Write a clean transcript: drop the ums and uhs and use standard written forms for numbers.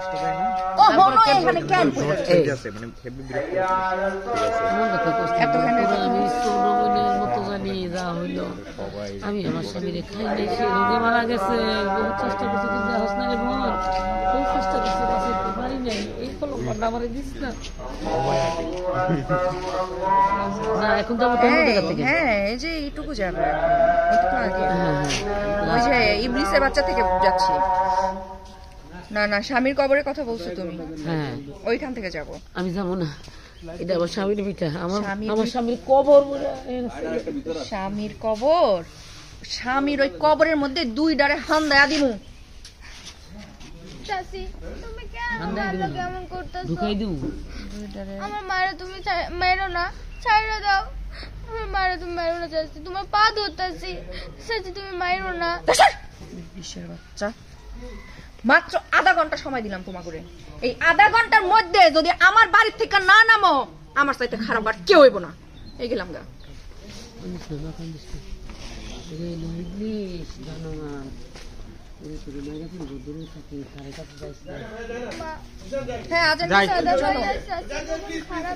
চেষ্টা করে না ও হলো এখানে কেন ঠিক আছে মানে হেভি বিরক্ত এতখানি আমি সোনমনের মতো জানি যা হইলো আমি আমার স্বামীরে খাই নাই সে রোগে মারা গেছে বহু চেষ্টা করছি কিন্তু হোসনারে বোন বহু চেষ্টা করছি বাঁচাইতে পারি নাই এই কলমটা আমারে দিস না না এখন যাবো তোমার জায়গা থেকে হ্যাঁ এই যে এইটুকু যাবে একটু আগে ওই যে ইবলিসের বাচ্চা থেকে যাচ্ছি না না স্বামীর কবরের কথা বলছো তুমি হ্যাঁ ওইখান থেকে যাব আমি যাবো না এটা আমার স্বামীর পিঠা আমার স্বামীর কবর স্বামীর কবর স্বামীর ওই কবরের মধ্যে দুই ডারে হান দেয়া দিমু চাচি তুমি কেন কেমন করতেছো ঢুকাই দিও দুই ডারে আমার মায়ের তুমি মেরো না ছাইড়া দাও আমার মায়ের তুমি মেরো না চাচি তোমার পা ধরতেছি চাচি তুমি মেরো না বিশ্বের বাচ্চা মাত্র আধা ঘন্টা সময় দিলাম তোমাকে এই আধা ঘন্টার মধ্যে যদি আমার বাড়ির থেকে না নামো আমার সাথে খারাপ আর কেউ হইব না এই গেলাম গা হ্যাঁ আজ খারাপ